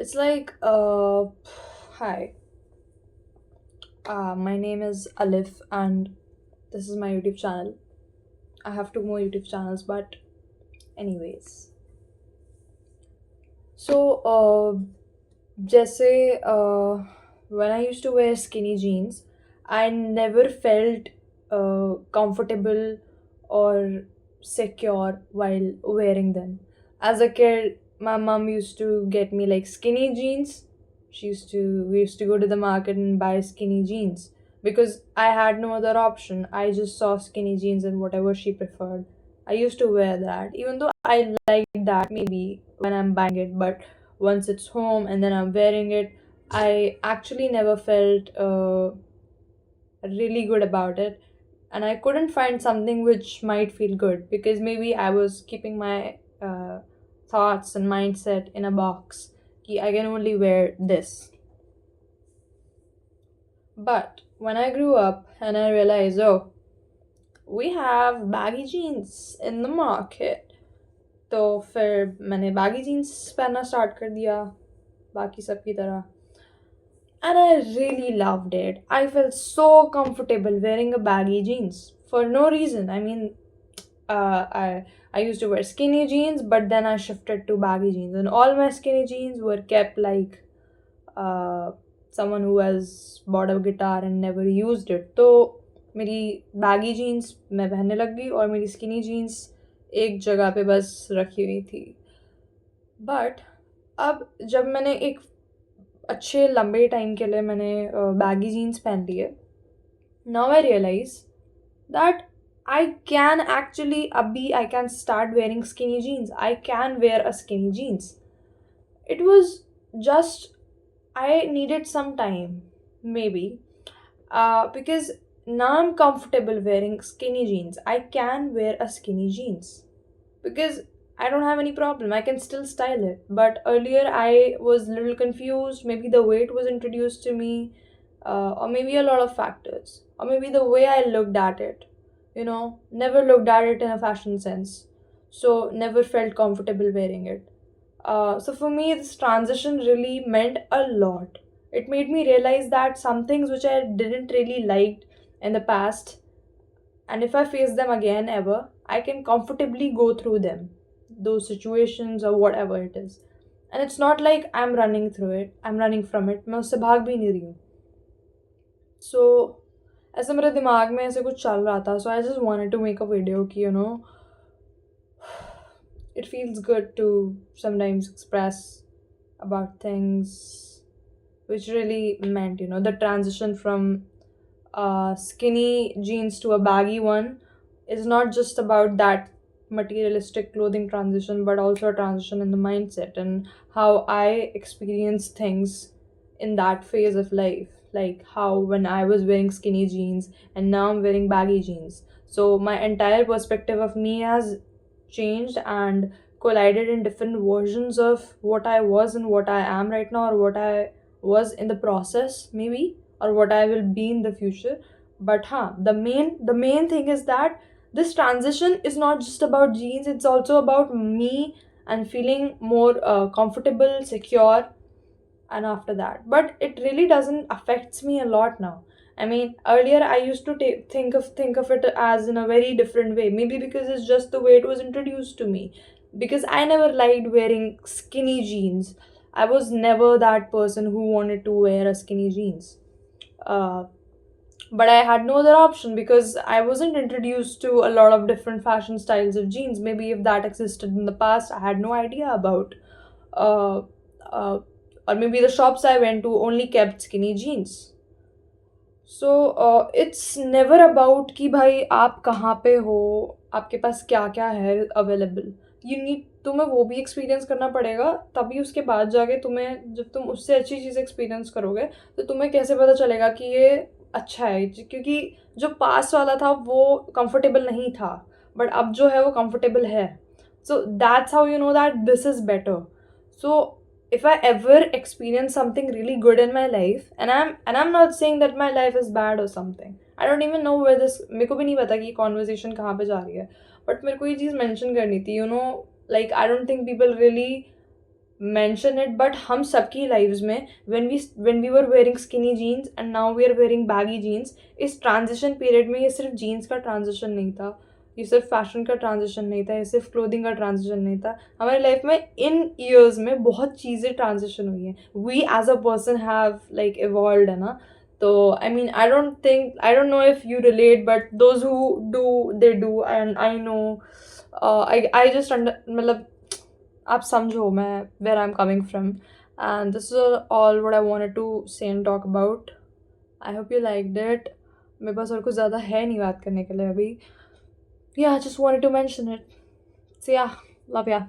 It's like, hi, my name is Alif, and this is my YouTube channel. I have two more YouTube channels, but anyways. So, जैसे when I used to wear skinny jeans, I never felt comfortable or secure while wearing them. As a kid, my mom used to get me like skinny jeans. We used to go to the market and buy skinny jeans because I had no other option. I just saw skinny jeans and whatever she preferred. I used to wear that, even though I liked that maybe when I'm buying it, but once it's home and then I'm wearing it, I actually never felt really good about it. And I couldn't find something which might feel good because maybe I was keeping my thoughts and mindset in a box. Ki I can only wear this. But when I grew up and I realized, oh, we have baggy jeans in the market. तो फिर मैंने baggy jeans पहनना start कर दिया बाकी सब की तरह. And I really loved it. I felt so comfortable wearing a baggy jeans for no reason. I mean, I used to wear skinny jeans, but then I shifted to baggy jeans, and all my skinny jeans were kept like uh, someone who has bought a guitar and never used it. तो मेरी baggy jeans मैं पहनने लग गई और मेरी skinny jeans एक जगह पे बस रखी हुई थी. बट अब जब मैंने एक अच्छे लंबे टाइम के लिए मैंने बैगी जीन्स पहन लिए, now I realise that I can actually अभी I can start wearing skinny jeans. I can wear a skinny jeans. It was just I needed some time, maybe, because now I'm comfortable wearing skinny jeans. I can wear a skinny jeans because I don't have any problem. I can still style it. But earlier I was a little confused. Maybe the way it was introduced to me, or maybe a lot of factors, or maybe the way I looked at it. Never looked at it in a fashion sense. So, never felt comfortable wearing it. So, for me, this transition really meant a lot. It made me realize that some things which I didn't really like in the past, and if I face them again ever, I can comfortably go through them, those situations or whatever it is. And it's not like I'm running through it, I'm running from it. मैं उससे भाग भी नहीं रही हूँ. So ऐसे मेरे दिमाग में ऐसे कुछ चल रहा था. So I just wanted to make a video कि it feels good to sometimes express about things which really meant, the transition from skinny jeans to a baggy one is not just about that materialistic clothing transition, but also a transition in the mindset and how I experience things in that phase of life. Like how when I was wearing skinny jeans and now I'm wearing baggy jeans. So my entire perspective of me has changed and collided in different versions of what I was and what I am right now, or what I was in the process, maybe, or what I will be in the future. But the main thing is that this transition is not just about jeans, it's also about me and feeling more comfortable, secure, and after that. But it really doesn't affects me a lot now. I mean, earlier I used to think of it as in a very different way. Maybe because it's just the way it was introduced to me. Because I never liked wearing skinny jeans. I was never that person who wanted to wear a skinny jeans. Uh, but I had no other option because I wasn't introduced to a lot of different fashion styles of jeans. Maybe if that existed in the past, I had no idea about. Uh, uh, or maybe the shops I went to only kept skinny jeans. So it's never about कि भाई आप कहाँ पे हो, आपके पास क्या क्या है अवेलेबल. तुम्हें वो भी एक्सपीरियंस करना पड़ेगा, तभी उसके बाद जाके तुम्हें जब तुम उससे अच्छी चीज़ एक्सपीरियंस करोगे तो तुम्हें कैसे पता चलेगा कि ये अच्छा है. क्योंकि जो पास वाला था वो कंफर्टेबल नहीं था, बट अब जो है वो कंफर्टेबल है. So that's how you know that this is better. So if I ever experience something really good in my life, and I'm not saying that my life is bad or something. I don't even know where this, मेरे को भी नहीं पता कि ये conversation कहाँ पे जा रही है. But मेरे को ये चीज़ mention करनी थी, like I don't think people really mention it, but हम सबकी लाइव्स में when we were wearing skinny jeans and now we are wearing baggy jeans, इस ट्रांजिशन पीरियड में ये सिर्फ जीन्स का ट्रांजिशन नहीं था, ये सिर्फ फैशन का ट्रांजिशन नहीं था, ये सिर्फ क्लोथिंग का ट्रांजिशन नहीं था, हमारी लाइफ में इन ईयर्स में बहुत चीज़ें ट्रांजिशन हुई हैं, we as a person have like evolved, है ना। तो I mean I don't know if you relate, but those who do they do, and I know, I just under मतलब आप समझो मैं where I am coming from, and this is all what I wanted to say and talk about. I hope you liked it. मेरे पास और कुछ ज़्यादा है नहीं बात करने के लिए अभी। Yeah, I just wanted to mention it. So yeah, love ya.